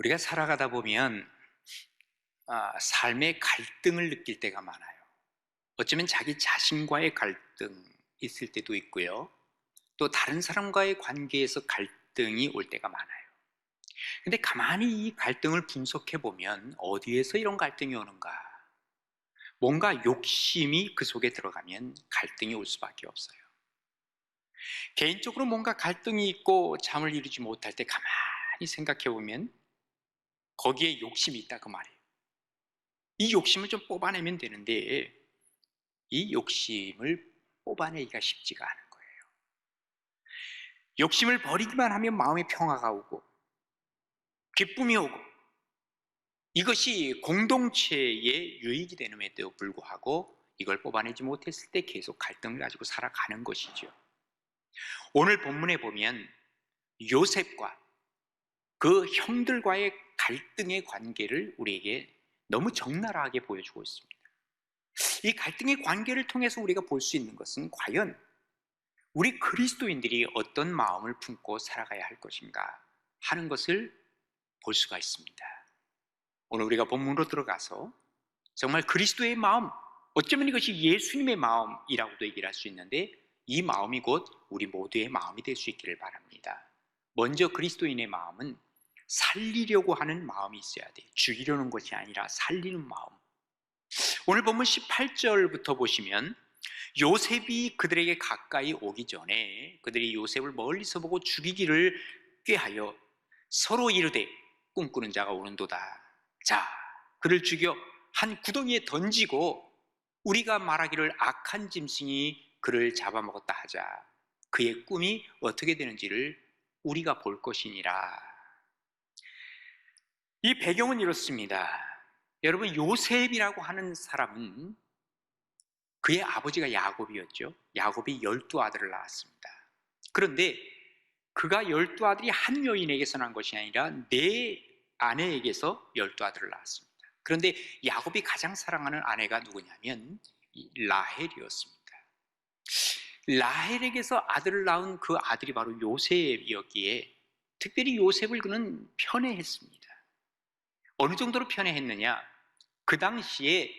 우리가 살아가다 보면 삶의 갈등을 느낄 때가 많아요. 어쩌면 자기 자신과의 갈등 있을 때도 있고요. 또 다른 사람과의 관계에서 갈등이 올 때가 많아요. 근데 가만히 이 갈등을 분석해 보면 어디에서 이런 갈등이 오는가? 뭔가 욕심이 그 속에 들어가면 갈등이 올 수밖에 없어요. 개인적으로 뭔가 갈등이 있고 잠을 이루지 못할 때 가만히 생각해 보면 거기에 욕심이 있다 그 말이에요. 이 욕심을 좀 뽑아내면 되는데 이 욕심을 뽑아내기가 쉽지가 않은 거예요. 욕심을 버리기만 하면 마음의 평화가 오고 기쁨이 오고 이것이 공동체의 유익이 되는데도 불구하고 이걸 뽑아내지 못했을 때 계속 갈등을 가지고 살아가는 것이죠. 오늘 본문에 보면 요셉과 그 형들과의 갈등의 관계를 우리에게 너무 적나라하게 보여주고 있습니다. 이 갈등의 관계를 통해서 우리가 볼 수 있는 것은 과연 우리 그리스도인들이 어떤 마음을 품고 살아가야 할 것인가 하는 것을 볼 수가 있습니다. 오늘 우리가 본문으로 들어가서 정말 그리스도의 마음, 어쩌면 이것이 예수님의 마음이라고도 얘기를 할 수 있는데 이 마음이 곧 우리 모두의 마음이 될 수 있기를 바랍니다. 먼저 그리스도인의 마음은 살리려고 하는 마음이 있어야 돼요. 죽이려는 것이 아니라 살리는 마음. 오늘 본문 18절부터 보시면 요셉이 그들에게 가까이 오기 전에 그들이 요셉을 멀리서 보고 죽이기를 꾀하여 서로 이르되 꿈꾸는 자가 오는도다. 자, 그를 죽여 한 구덩이에 던지고 우리가 말하기를 악한 짐승이 그를 잡아먹었다 하자. 그의 꿈이 어떻게 되는지를 우리가 볼 것이니라. 이 배경은 이렇습니다. 여러분, 요셉이라고 하는 사람은 그의 아버지가 야곱이었죠. 야곱이 12아들을 낳았습니다. 그런데 그가 12아들이 한 여인에게서 난 것이 아니라 네 아내에게서 12아들을 낳았습니다. 그런데 야곱이 가장 사랑하는 아내가 누구냐면 라헬이었습니다. 라헬에게서 아들을 낳은 그 아들이 바로 요셉이었기에 특별히 요셉을 그는 편애했습니다. 어느 정도로 편애했느냐? 그 당시에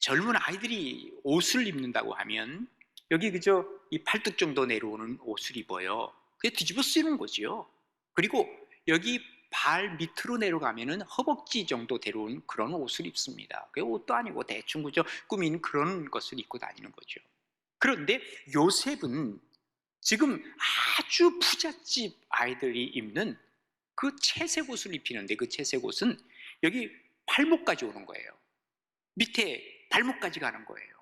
젊은 아이들이 옷을 입는다고 하면 여기 그저 이 팔뚝 정도 내려오는 옷을 입어요. 그게 뒤집어 쓰는 거지요. 그리고 여기 발 밑으로 내려가면은 허벅지 정도 내려온 그런 옷을 입습니다. 그게 옷도 아니고 대충 그저 꾸미는 그런 것을 입고 다니는 거죠. 그런데 요셉은 지금 아주 부잣집 아이들이 입는 그 채색 옷을 입히는데 그 채색 옷은 여기 팔목까지 오는 거예요. 밑에 발목까지 가는 거예요.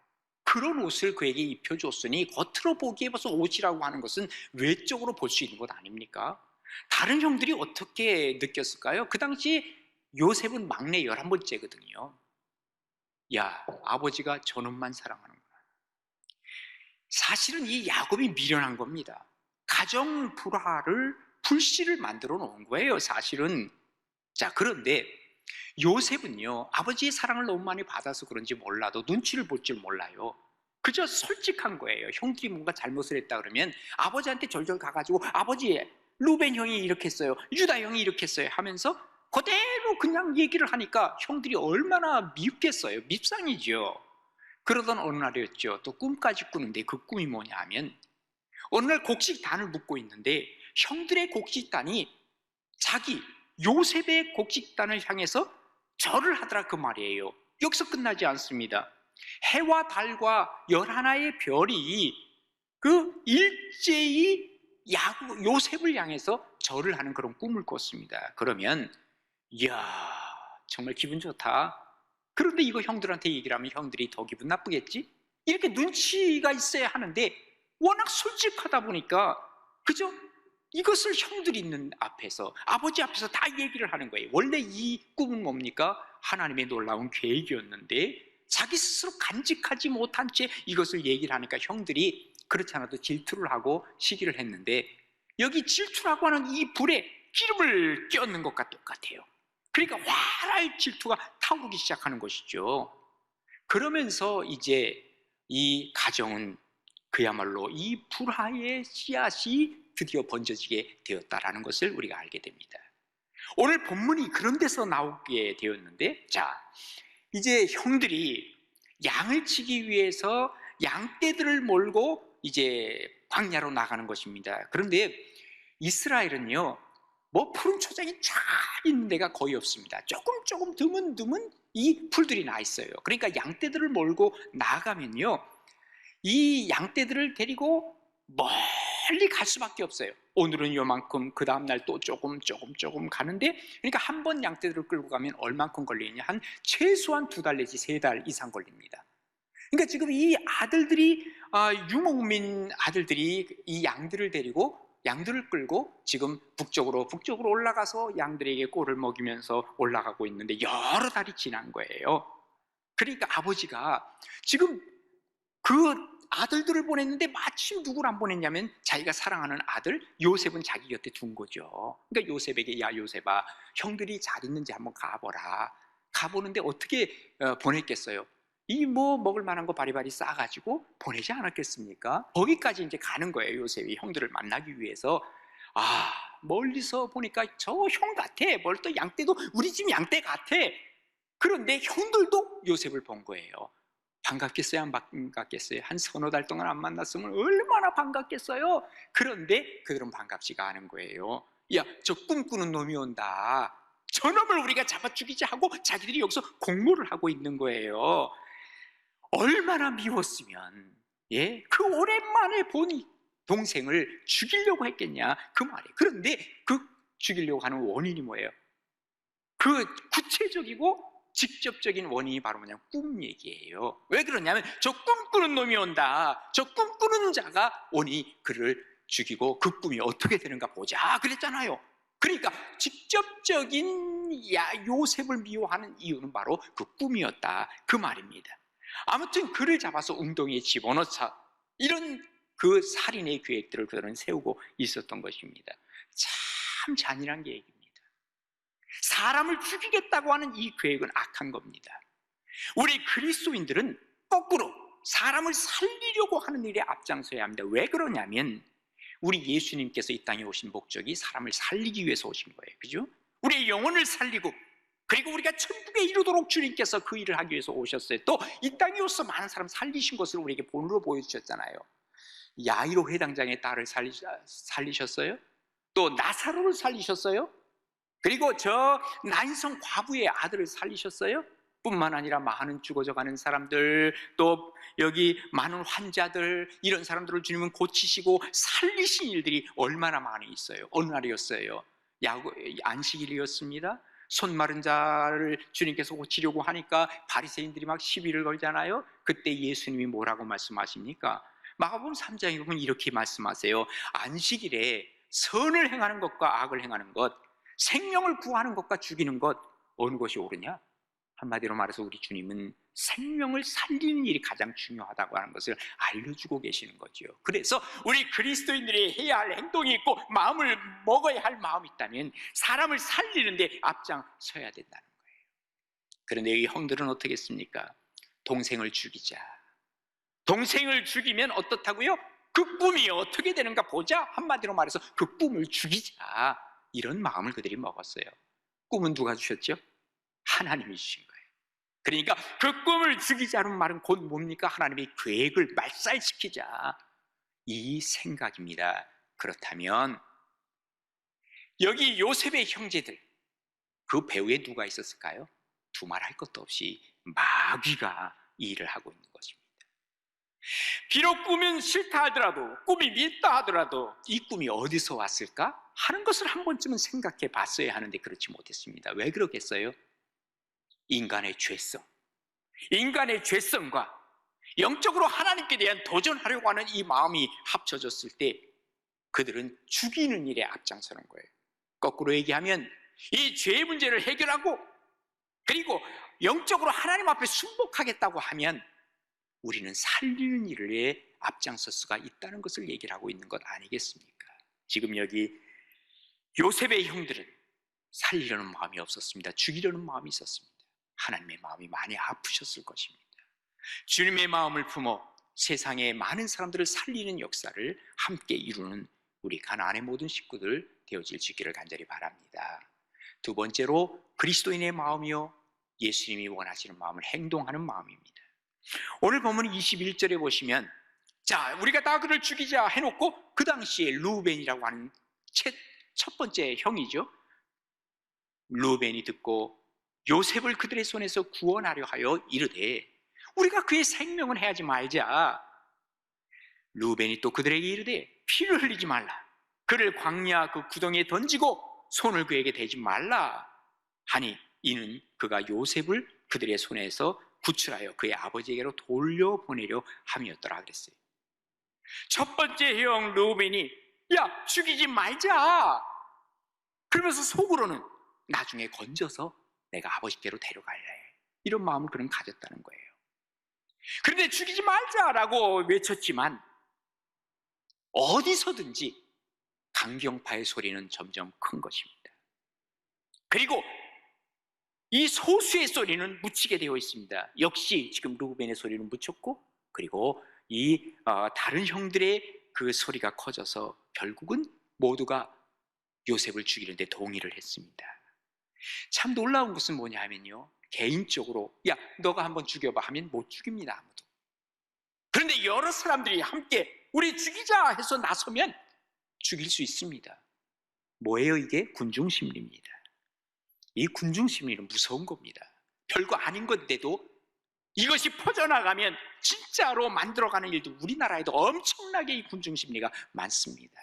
그런 옷을 그에게 입혀줬으니 겉으로 보기에 벌써 옷이라고 하는 것은 외적으로 볼 수 있는 것 아닙니까? 다른 형들이 어떻게 느꼈을까요? 그 당시 요셉은 막내 11번째거든요. 야, 아버지가 저놈만 사랑하는구나. 사실은 이 야곱이 미련한 겁니다. 가정 불씨를 만들어 놓은 거예요, 사실은. 자, 그런데 요셉은요, 아버지의 사랑을 너무 많이 받아서 그런지 몰라도 눈치를 볼 줄 몰라요. 그저 솔직한 거예요. 형들이 뭔가 잘못을 했다 그러면 아버지한테 절절 가가지고 아버지, 루벤 형이 이렇게 했어요, 유다 형이 이렇게 했어요 하면서 그대로 그냥 얘기를 하니까 형들이 얼마나 밉겠어요. 밉상이죠. 그러던 어느 날이었죠. 또 꿈까지 꾸는데 그 꿈이 뭐냐 하면 어느 날 곡식단을 묶고 있는데 형들의 곡식단이 자기 요셉의 곡식단을 향해서 절을 하더라 그 말이에요. 여기서 끝나지 않습니다. 해와 달과 11의 별이 그 일제히 요셉을 향해서 절을 하는 그런 꿈을 꿨습니다. 그러면 이야, 정말 기분 좋다. 그런데 이거 형들한테 얘기를 하면 형들이 더 기분 나쁘겠지? 이렇게 눈치가 있어야 하는데 워낙 솔직하다 보니까 그죠? 이것을 형들이 있는 앞에서, 아버지 앞에서 다 얘기를 하는 거예요. 원래 이 꿈은 뭡니까? 하나님의 놀라운 계획이었는데 자기 스스로 간직하지 못한 채 이것을 얘기를 하니까 형들이 그렇지 않아도 질투를 하고 시기를 했는데 여기 질투라고 하는 이 불에 기름을 끼얹는 것과 똑같아요. 그러니까 활활 질투가 타오르기 시작하는 것이죠. 그러면서 이제 이 가정은 그야말로 이 불화의 씨앗이 드디어 번져지게 되었다라는 것을 우리가 알게 됩니다. 오늘 본문이 그런 데서 나오게 되었는데, 자, 이제 형들이 양을 치기 위해서 양떼들을 몰고 이제 광야로 나가는 것입니다. 그런데 이스라엘은요, 뭐 푸른 초장이 쫙 있는 데가 거의 없습니다. 조금 드문드문 이 풀들이 나 있어요. 그러니까 양떼들을 몰고 나가면요, 이 양떼들을 데리고 멀리 갈 수밖에 없어요. 오늘은 요만큼, 그 다음날 또 조금 가는데, 그러니까 한 번 양떼들을 끌고 가면 얼만큼 걸리냐? 한 최소한 2달 내지 3달 이상 걸립니다. 그러니까 지금 이 아들들이, 유목민 아들들이 이 양들을 데리고, 양들을 끌고 지금 북쪽으로 올라가서 양들에게 꼴을 먹이면서 올라가고 있는데, 여러 달이 지난 거예요. 그러니까 아버지가 지금 그 아들들을 보냈는데 마침 누구를 안 보냈냐면 자기가 사랑하는 아들 요셉은 자기 곁에 둔 거죠. 그러니까 요셉에게, 야 요셉아, 형들이 잘 있는지 한번 가보라. 가보는데 어떻게 보냈겠어요? 이 뭐 먹을 만한 거 바리바리 싸가지고 보내지 않았겠습니까? 거기까지 이제 가는 거예요. 요셉이 형들을 만나기 위해서. 아, 멀리서 보니까 저 형 같아. 뭘 또 양떼도 우리 집 양떼 같아. 그런데 형들도 요셉을 본 거예요. 반갑겠어요? 안 반갑겠어요? 한 서너 달 동안 안 만났으면 얼마나 반갑겠어요? 그런데 그들은 반갑지가 않은 거예요. 야, 저 꿈꾸는 놈이 온다. 저놈을 우리가 잡아 죽이자 하고 자기들이 여기서 공모를 하고 있는 거예요. 얼마나 미웠으면, 예, 그 오랜만에 본 동생을 죽이려고 했겠냐, 그 말이에요. 그런데 그 죽이려고 하는 원인이 뭐예요? 그 구체적이고 직접적인 원인이 바로 뭐냐면 꿈 얘기예요. 왜 그러냐면 저 꿈꾸는 놈이 온다. 저 꿈꾸는 자가 오니 그를 죽이고 그 꿈이 어떻게 되는가 보자 그랬잖아요. 그러니까 직접적인 요셉을 미워하는 이유는 바로 그 꿈이었다, 그 말입니다. 아무튼 그를 잡아서 웅덩이에 집어넣자, 이런 그 살인의 계획들을 그들은 세우고 있었던 것입니다. 참 잔인한 계획입니다. 사람을 죽이겠다고 하는 이 계획은 악한 겁니다. 우리 그리스도인들은 거꾸로 사람을 살리려고 하는 일에 앞장서야 합니다. 왜 그러냐면 우리 예수님께서 이 땅에 오신 목적이 사람을 살리기 위해서 오신 거예요. 그죠? 우리의 영혼을 살리고, 그리고 우리가 천국에 이르도록 주님께서 그 일을 하기 위해서 오셨어요. 또 이 땅에 오셔서 많은 사람 살리신 것을 우리에게 본으로 보여주셨잖아요. 야이로 회당장의 딸을 살리셨어요. 또 나사로를 살리셨어요. 그리고 저 나인성 과부의 아들을 살리셨어요. 뿐만 아니라 많은 죽어져가는 사람들, 또 여기 많은 환자들, 이런 사람들을 주님은 고치시고 살리신 일들이 얼마나 많이 있어요. 어느 날이었어요? 안식일이었습니다. 손 마른 자를 주님께서 고치려고 하니까 바리새인들이 막 시비를 걸잖아요. 그때 예수님이 뭐라고 말씀하십니까? 마가복음 3장에 보면 이렇게 말씀하세요. 안식일에 선을 행하는 것과 악을 행하는 것, 생명을 구하는 것과 죽이는 것, 어느 것이 옳으냐? 한마디로 말해서 우리 주님은 생명을 살리는 일이 가장 중요하다고 하는 것을 알려주고 계시는 거죠. 그래서 우리 그리스도인들이 해야 할 행동이 있고 마음을 먹어야 할 마음이 있다면 사람을 살리는 데 앞장서야 된다는 거예요. 그런데 이 형들은 어떻게 했습니까? 동생을 죽이자. 동생을 죽이면 어떻다고요? 그 꿈이 어떻게 되는가 보자. 한마디로 말해서 그 꿈을 죽이자, 이런 마음을 그들이 먹었어요. 꿈은 누가 주셨죠? 하나님이 주신 거예요. 그러니까 그 꿈을 죽이자는 말은 곧 뭡니까? 하나님의 계획을 말살시키자, 이 생각입니다. 그렇다면 여기 요셉의 형제들, 그 배후에 누가 있었을까요? 두말할 것도 없이 마귀가 이 일을 하고 있는 것입니다. 비록 꿈은 싫다 하더라도, 꿈이 밉다 하더라도 이 꿈이 어디서 왔을까 하는 것을 한 번쯤은 생각해 봤어야 하는데 그렇지 못했습니다. 왜 그러겠어요? 인간의 죄성, 인간의 죄성과 영적으로 하나님께 대한 도전하려고 하는 이 마음이 합쳐졌을 때 그들은 죽이는 일에 앞장서는 거예요. 거꾸로 얘기하면 이 죄의 문제를 해결하고, 그리고 영적으로 하나님 앞에 순복하겠다고 하면 우리는 살리는 일에 앞장설 수가 있다는 것을 얘기를 하고 있는 것 아니겠습니까? 지금 여기 요셉의 형들은 살리려는 마음이 없었습니다. 죽이려는 마음이 있었습니다. 하나님의 마음이 많이 아프셨을 것입니다. 주님의 마음을 품어 세상의 많은 사람들을 살리는 역사를 함께 이루는 우리 가나안의 모든 식구들 되어질 수 있기를 간절히 바랍니다. 두 번째로 그리스도인의 마음이요, 예수님이 원하시는 마음을 행동하는 마음입니다. 오늘 본문 21절에 보시면, 자, 우리가 다 그를 죽이자 해놓고 그 당시에 루벤이라고 하는 첫 번째 형이죠, 루벤이 듣고 요셉을 그들의 손에서 구원하려 하여 이르되 우리가 그의 생명은 해하지 말자. 루벤이 또 그들에게 이르되 피를 흘리지 말라. 그를 광야 그 구덩이에 던지고 손을 그에게 대지 말라 하니, 이는 그가 요셉을 그들의 손에서 구출하여 그의 아버지에게로 돌려보내려 함이었더라 그랬어요. 첫 번째 형 루벤이 야, 죽이지 말자, 그러면서 속으로는 나중에 건져서 내가 아버지께로 데려갈래, 이런 마음을 그는 가졌다는 거예요. 그런데 죽이지 말자라고 외쳤지만 어디서든지 강경파의 소리는 점점 큰 것입니다. 그리고 이 소수의 소리는 묻히게 되어 있습니다. 역시 지금 루벤의 소리는 묻혔고, 그리고 이 다른 형들의 그 소리가 커져서 결국은 모두가 요셉을 죽이는데 동의를 했습니다. 참 놀라운 것은 뭐냐 하면요, 개인적으로 야, 너가 한번 죽여봐 하면 못 죽입니다, 아무도. 그런데 여러 사람들이 함께 우리 죽이자 해서 나서면 죽일 수 있습니다. 뭐예요? 이게 군중심리입니다. 이 군중심리는 무서운 겁니다. 별거 아닌 건데도 이것이 퍼져나가면 진짜로 만들어가는 일도 우리나라에도 엄청나게 이 군중심리가 많습니다.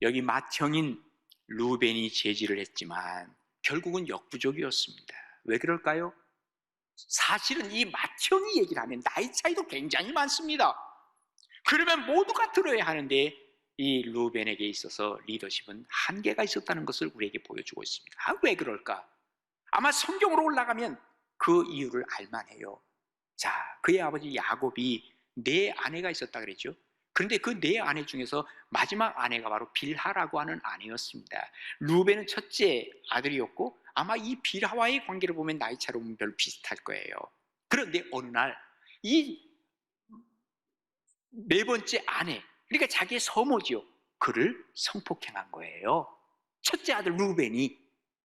여기 맏형인 루벤이 제지를 했지만 결국은 역부족이었습니다. 왜 그럴까요? 사실은 이 맏형이 얘기를 하면 나이 차이도 굉장히 많습니다. 그러면 모두가 들어야 하는데 이 루벤에게 있어서 리더십은 한계가 있었다는 것을 우리에게 보여주고 있습니다. 왜 그럴까? 아마 성경으로 올라가면 그 이유를 알만해요. 자, 그의 아버지 야곱이 네 아내가 있었다 그랬죠. 그런데 그 네 아내 중에서 마지막 아내가 바로 빌하라고 하는 아내였습니다. 루벤은 첫째 아들이었고 아마 이 빌하와의 관계를 보면 나이 차로 보면 별로 비슷할 거예요. 그런데 어느 날 이 네 번째 아내, 그러니까 자기의 서모지요, 그를 성폭행한 거예요. 첫째 아들 루벤이.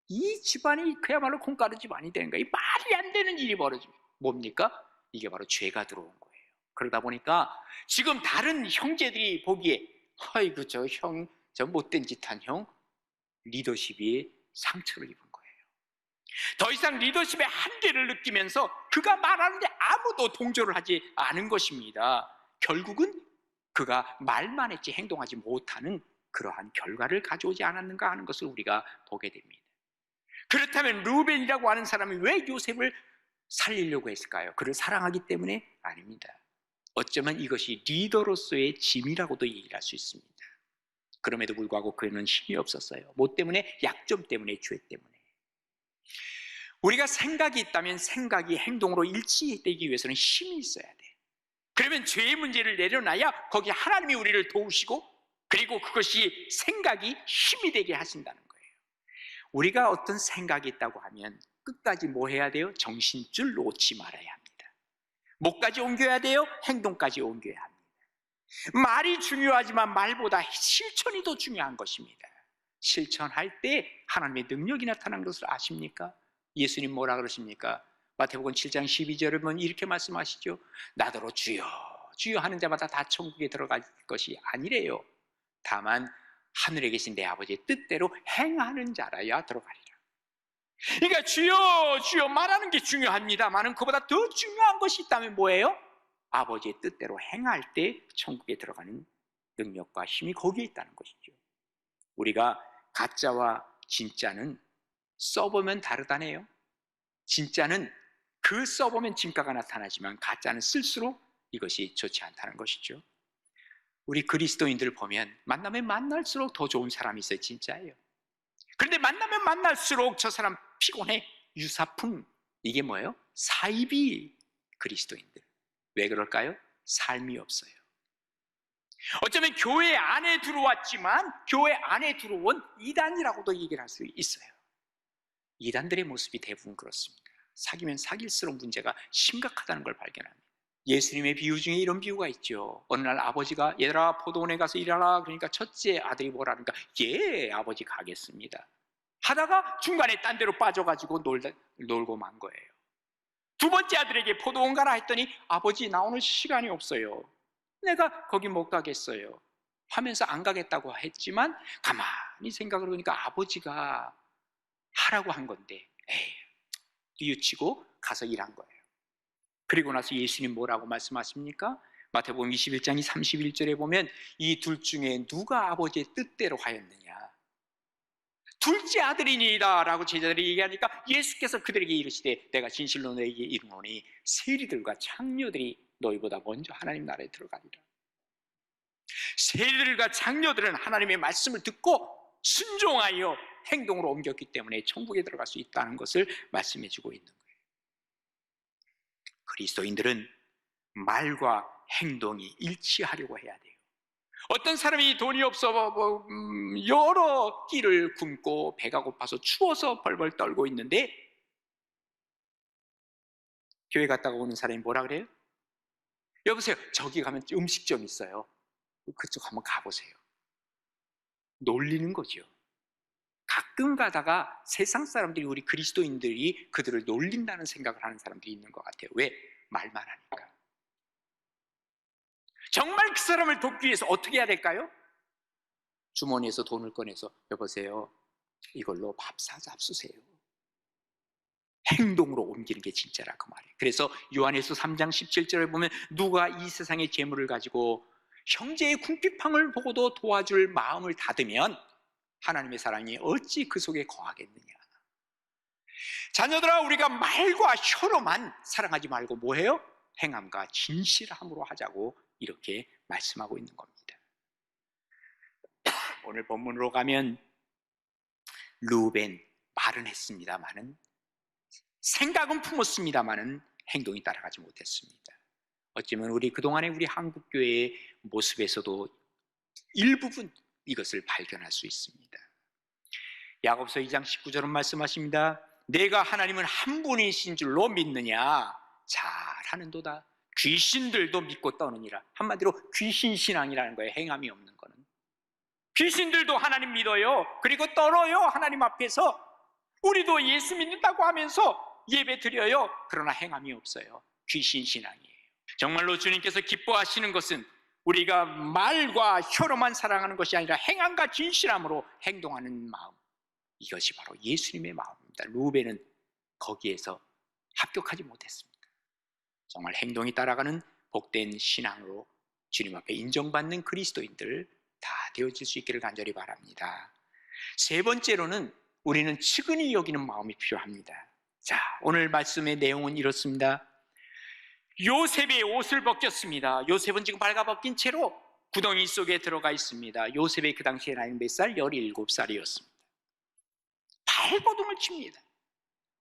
이 집안이 그야말로 콩가루 집안이 되는 거예요. 말이 안 되는 일이 벌어집니다. 뭡니까? 이게 바로 죄가 들어온 거예요. 그러다 보니까 지금 다른 형제들이 보기에 아이고 저 형, 저 못된 짓한 형, 리더십이 상처를 입은 거예요. 더 이상 리더십의 한계를 느끼면서 그가 말하는데 아무도 동조를 하지 않은 것입니다. 결국은 그가 말만 했지 행동하지 못하는 그러한 결과를 가져오지 않았는가 하는 것을 우리가 보게 됩니다. 그렇다면 루벤이라고 하는 사람이 왜 요셉을 살리려고 했을까요? 그를 사랑하기 때문에? 아닙니다. 어쩌면 이것이 리더로서의 짐이라고도 얘기를 할 수 있습니다. 그럼에도 불구하고 그는 힘이 없었어요. 뭐 때문에? 약점 때문에, 죄 때문에. 우리가 생각이 있다면 생각이 행동으로 일치되기 위해서는 힘이 있어야 돼. 그러면 죄의 문제를 내려놔야 거기에 하나님이 우리를 도우시고, 그리고 그것이 생각이 힘이 되게 하신다는 거예요. 우리가 어떤 생각이 있다고 하면 끝까지 뭐 해야 돼요? 정신줄 놓지 말아야 합니다. 목까지 옮겨야 돼요. 행동까지 옮겨야 합니다. 말이 중요하지만 말보다 실천이 더 중요한 것입니다. 실천할 때 하나님의 능력이 나타난 것을 아십니까? 예수님 뭐라 그러십니까? 마태복음 7장 12절을 보면 이렇게 말씀하시죠. 나더러 주여 주여 하는 자마다 다 천국에 들어갈 것이 아니래요. 다만 하늘에 계신 내 아버지의 뜻대로 행하는 자라야 들어가리라. 그러니까 주여 주여 말하는 게 중요합니다만 그보다 더 중요한 것이 있다면 뭐예요? 아버지의 뜻대로 행할 때 천국에 들어가는 능력과 힘이 거기에 있다는 것이죠. 우리가 가짜와 진짜는 써보면 다르다네요. 진짜는 그 써보면 진가가 나타나지만 가짜는 쓸수록 이것이 좋지 않다는 것이죠. 우리 그리스도인들 보면 만나면 만날수록 더 좋은 사람이 있어요. 진짜예요. 그런데 만나면 만날수록 저 사람 피곤해, 유사풍. 이게 뭐예요? 사이비 그리스도인들. 왜 그럴까요? 삶이 없어요. 어쩌면 교회 안에 들어왔지만 교회 안에 들어온 이단이라고도 얘기를 할 수 있어요. 이단들의 모습이 대부분 그렇습니다. 사귀면 사귈수록 문제가 심각하다는 걸 발견합니다. 예수님의 비유 중에 이런 비유가 있죠. 어느 날 아버지가 얘들아 포도원에 가서 일하라 그러니까 첫째 아들이 뭐라 하니까 예 아버지 가겠습니다. 하다가 중간에 딴 데로 빠져가지고 놀고 만 거예요. 두 번째 아들에게 포도원 가라 했더니 아버지 나 오늘 시간이 없어요. 내가 거기 못 가겠어요 하면서 안 가겠다고 했지만 가만히 생각을 해보니까 아버지가 하라고 한 건데 뉘우치고 가서 일한 거예요. 그리고 나서 예수님 뭐라고 말씀하십니까? 마태복음 21장 31절에 보면 이 둘 중에 누가 아버지의 뜻대로 하였느냐, 둘째 아들이니이다 라고 제자들이 얘기하니까 예수께서 그들에게 이르시되 내가 진실로 너에게 이르노니 세리들과 창녀들이 너희보다 먼저 하나님 나라에 들어가리라. 세리들과 창녀들은 하나님의 말씀을 듣고 순종하여 행동으로 옮겼기 때문에 천국에 들어갈 수 있다는 것을 말씀해 주고 있는 거예요. 그리스도인들은 말과 행동이 일치하려고 해야 돼요. 어떤 사람이 돈이 없어 여러 끼를 굶고 배가 고파서 추워서 벌벌 떨고 있는데 교회 갔다가 오는 사람이 뭐라 그래요? 여보세요, 저기 가면 음식점 있어요. 그쪽 한번 가보세요. 놀리는 거죠. 가끔 가다가 세상 사람들이, 우리 그리스도인들이 그들을 놀린다는 생각을 하는 사람들이 있는 것 같아요. 왜? 말만 하니까. 정말 그 사람을 돕기 위해서 어떻게 해야 될까요? 주머니에서 돈을 꺼내서 여보세요, 이걸로 밥 잡수세요. 행동으로 옮기는 게 진짜라 그 말이에요. 그래서 요한일서 3장 17절에 보면 누가 이 세상의 재물을 가지고 형제의 궁핍함을 보고도 도와줄 마음을 닫으면 하나님의 사랑이 어찌 그 속에 거하겠느냐. 자녀들아, 우리가 말과 혀로만 사랑하지 말고 뭐해요? 행함과 진실함으로 하자고 이렇게 말씀하고 있는 겁니다. 오늘 본문으로 가면 루벤 말은 했습니다마는, 생각은 품었습니다마는 행동이 따라가지 못했습니다. 어쩌면 우리 그동안의 우리 한국교회의 모습에서도 일부분 이것을 발견할 수 있습니다. 야고보서 2장 19절은 말씀하십니다. 내가 하나님은 한 분이신 줄로 믿느냐? 잘하는도다. 귀신들도 믿고 떠느니라. 한마디로 귀신신앙이라는 거예요. 행함이 없는 거는. 귀신들도 하나님 믿어요. 그리고 떨어요. 하나님 앞에서. 우리도 예수 믿는다고 하면서 예배 드려요. 그러나 행함이 없어요. 귀신신앙이에요. 정말로 주님께서 기뻐하시는 것은 우리가 말과 혀로만 사랑하는 것이 아니라 행함과 진실함으로 행동하는 마음, 이것이 바로 예수님의 마음입니다. 루벤은 거기에서 합격하지 못했습니다. 정말 행동이 따라가는 복된 신앙으로 주님 앞에 인정받는 그리스도인들 다 되어질 수 있기를 간절히 바랍니다. 세 번째로는 우리는 측은히 여기는 마음이 필요합니다. 자, 오늘 말씀의 내용은 이렇습니다. 요셉의 옷을 벗겼습니다. 요셉은 지금 발가벗긴 채로 구덩이 속에 들어가 있습니다. 요셉의 그 당시에 나이는 몇 살? 17살이었습니다. 발버둥을 칩니다.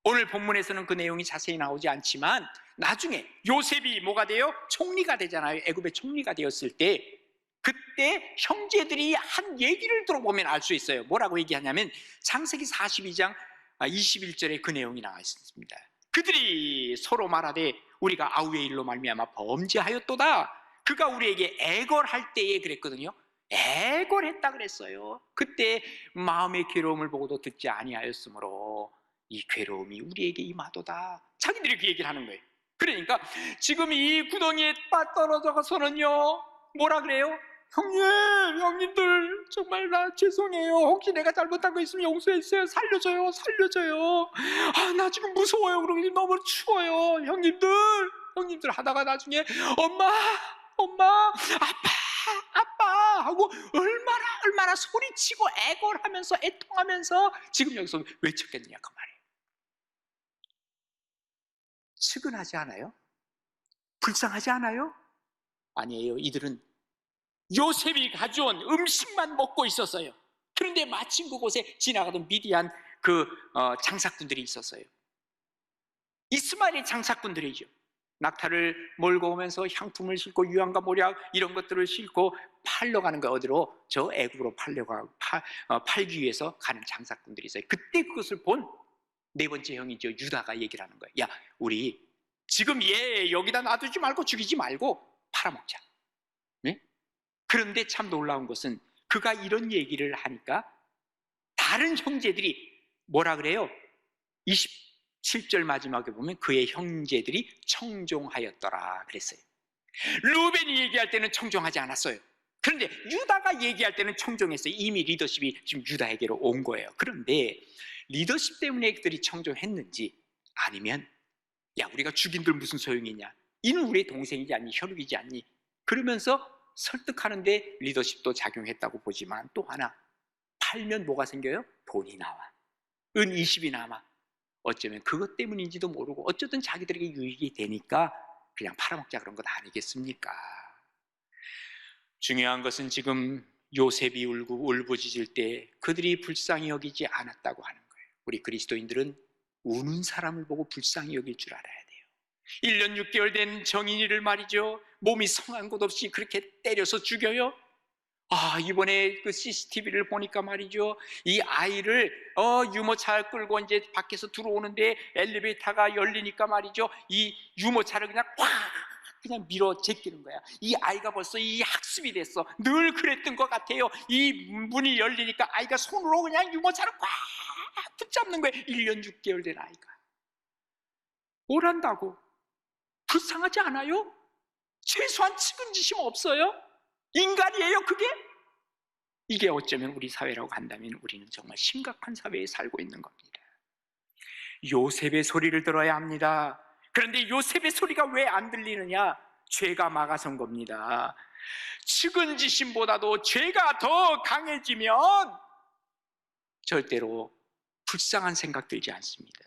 오늘 본문에서는 그 내용이 자세히 나오지 않지만 나중에 요셉이 뭐가 돼요? 총리가 되잖아요. 애굽의 총리가 되었을 때 그때 형제들이 한 얘기를 들어보면 알 수 있어요. 뭐라고 얘기하냐면 창세기 42장 21절에 그 내용이 나와 있습니다. 그들이 서로 말하되 우리가 아우의 일로 말미암아 범죄하였도다. 그가 우리에게 애걸할 때에 그랬거든요. 애걸했다 그랬어요. 그때 마음의 괴로움을 보고도 듣지 아니하였으므로 이 괴로움이 우리에게 임하도다. 자기들이 그 얘기를 하는 거예요. 그러니까 지금 이 구덩이에 떨어져서는요 뭐라 그래요? 형님들 정말 나 죄송해요. 혹시 내가 잘못한 거 있으면 용서해 주세요. 살려줘요. 아, 나 지금 무서워요. 그러고 너무 추워요. 형님들 하다가 나중에 엄마, 아빠 하고 얼마나 소리치고 애걸하면서 애통하면서 지금 여기서 외쳤겠느냐 그 말이에요. 측은하지 않아요? 불쌍하지 않아요? 아니에요. 이들은 요셉이 가져온 음식만 먹고 있었어요. 그런데 마침 그곳에 지나가던 미디안 장사꾼들이 있었어요. 이스마엘의 장사꾼들이죠. 낙타를 몰고 오면서 향품을 싣고 유황과 모략 이런 것들을 싣고 팔러 가는 거, 어디로? 저 애굽으로 팔기 위해서 가는 장사꾼들이 있어요. 그때 그것을 본 네 번째 형이죠, 유다가 얘기를 하는 거예요. 야, 우리 지금 얘 여기다 놔두지 말고 죽이지 말고 팔아먹자. 네? 그런데 참 놀라운 것은 그가 이런 얘기를 하니까 다른 형제들이 뭐라 그래요? 27절 마지막에 보면 그의 형제들이 청종하였더라 그랬어요. 루벤이 얘기할 때는 청종하지 않았어요. 그런데 유다가 얘기할 때는 청종했어요. 이미 리더십이 지금 유다에게로 온 거예요. 그런데 리더십 때문에 그들이 청종했는지, 아니면 야, 우리가 죽인들 무슨 소용이 있냐, 이는 우리의 동생이지 않니, 혈육이지 않니, 그러면서 설득하는데 리더십도 작용했다고 보지만, 또 하나, 팔면 뭐가 생겨요? 돈이 나와, 은 20이 남아. 어쩌면 그것 때문인지도 모르고 어쩌든 자기들에게 유익이 되니까 그냥 팔아먹자 그런 것 아니겠습니까? 중요한 것은 지금 요셉이 울고 울부짖을 때 그들이 불쌍히 여기지 않았다고 하는 거예요. 우리 그리스도인들은 우는 사람을 보고 불쌍히 여길 줄 알아야 돼요. 1년 6개월 된 정인이를 말이죠, 몸이 성한 곳 없이 그렇게 때려서 죽여요. 이번에 그 CCTV를 보니까 말이죠, 이 아이를 유모차 끌고 이제 밖에서 들어오는데 엘리베이터가 열리니까 말이죠, 이 유모차를 그냥 밀어 제끼는 거야. 이 아이가 벌써 이 학습이 됐어. 늘 그랬던 것 같아요. 이 문이 열리니까 아이가 손으로 그냥 유모차를 꽉 붙잡는 거예요. 1년 6개월 된 아이가. 뭘 한다고? 불쌍하지 않아요? 최소한 측은지심 없어요? 인간이에요 그게? 이게 어쩌면 우리 사회라고 한다면 우리는 정말 심각한 사회에 살고 있는 겁니다. 요셉의 소리를 들어야 합니다. 그런데 요셉의 소리가 왜 안 들리느냐? 죄가 막아선 겁니다. 측은지심보다도 죄가 더 강해지면 절대로 불쌍한 생각 들지 않습니다.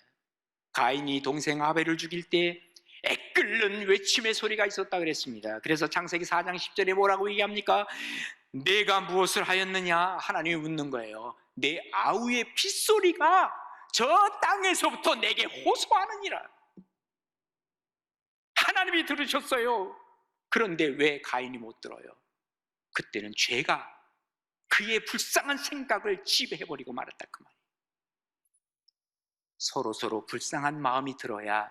가인이 동생 아벨을 죽일 때 애끓는 외침의 소리가 있었다 그랬습니다. 그래서 창세기 4장 10절에 뭐라고 얘기합니까? 내가 무엇을 하였느냐? 하나님이 묻는 거예요. 내 아우의 핏소리가 저 땅에서부터 내게 호소하느니라. 하나님이 들으셨어요. 그런데 왜 가인이 못 들어요? 그때는 죄가 그의 불쌍한 생각을 지배해버리고 말았다 그 말이에요. 서로 불쌍한 마음이 들어야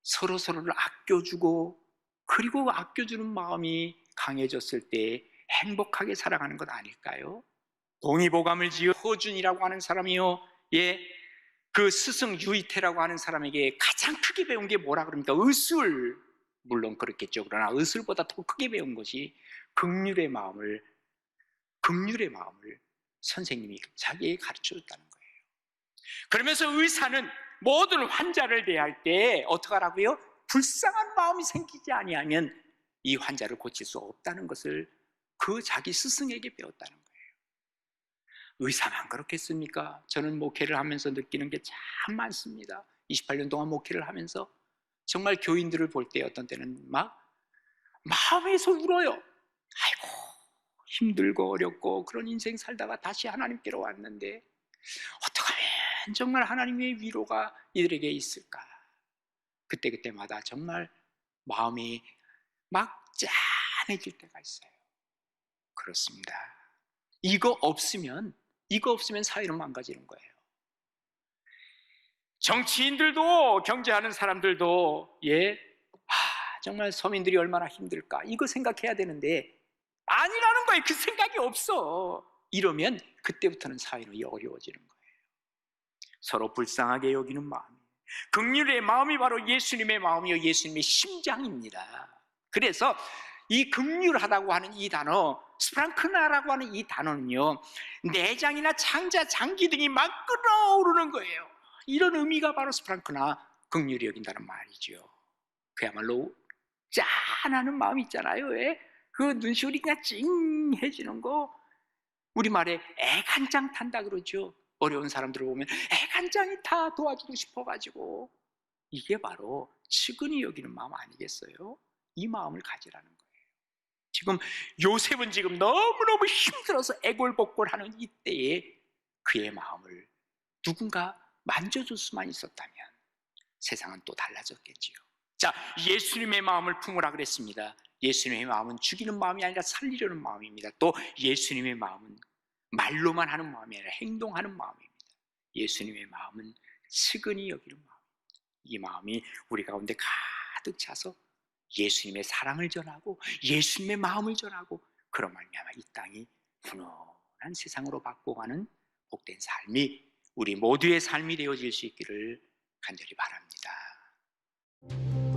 서로를 아껴주고, 그리고 아껴주는 마음이 강해졌을 때 행복하게 살아가는 것 아닐까요? 동의보감을 지은 허준이라고 하는 사람이요, 그 스승 유이태라고 하는 사람에게 가장 크게 배운 게 뭐라 그럽니까? 의술. 물론 그렇겠죠. 그러나 의술보다 더 크게 배운 것이 긍휼의 마음을 선생님이 자기에게 가르쳐줬다는 거예요. 그러면서 의사는 모든 환자를 대할 때 어떻게 하라고요? 불쌍한 마음이 생기지 아니하면 이 환자를 고칠 수 없다는 것을 그 자기 스승에게 배웠다는 거예요. 의사만 그렇겠습니까? 저는 목회를 하면서 느끼는 게 참 많습니다. 28년 동안 목회를 하면서 정말 교인들을 볼 때 어떤 때는 막 마음에서 울어요. 아이고, 힘들고 어렵고 그런 인생 살다가 다시 하나님께로 왔는데 어떻게 하면 정말 하나님의 위로가 이들에게 있을까? 그때마다 정말 마음이 막 짠해질 때가 있어요. 그렇습니다. 이거 없으면 사회는 망가지는 거예요. 정치인들도, 경제하는 사람들도 정말 서민들이 얼마나 힘들까, 이거 생각해야 되는데 아니라는 거예요. 그 생각이 없어. 이러면 그때부터는 사회는 어려워지는 거예요. 서로 불쌍하게 여기는 마음, 긍휼의 마음이 바로 예수님의 마음이요, 예수님의 심장입니다. 그래서 이 긍휼하다고 하는 이 단어, 스프랑크나라고 하는 이 단어는요, 내장이나 창자, 장기 등이 막 끓어오르는 거예요. 이런 의미가 바로 스프랑크나, 긍휼히 여긴다는 말이죠. 그야말로 짠하는 마음 있잖아요. 그 눈시울이 그냥 찡해지는 거, 우리말에 애간장 탄다 그러죠. 어려운 사람들을 보면 애간장이 다 도와주고 싶어가지고, 이게 바로 측은히 여기는 마음 아니겠어요? 이 마음을 가지라는 거예요. 지금 요셉은 지금 너무너무 힘들어서 애골복골하는 이때에 그의 마음을 누군가 만져줄 수만 있었다면 세상은 또 달라졌겠지요. 자, 예수님의 마음을 품으라 그랬습니다. 예수님의 마음은 죽이는 마음이 아니라 살리려는 마음입니다. 또 예수님의 마음은 말로만 하는 마음이 아니라 행동하는 마음입니다. 예수님의 마음은 측은히 여기는 마음입니다. 이 마음이 우리 가운데 가득 차서 예수님의 사랑을 전하고 예수님의 마음을 전하고, 그런 말미암아 이 땅이 훈훈한 세상으로 바꿔가는 복된 삶이 우리 모두의 삶이 되어질 수 있기를 간절히 바랍니다.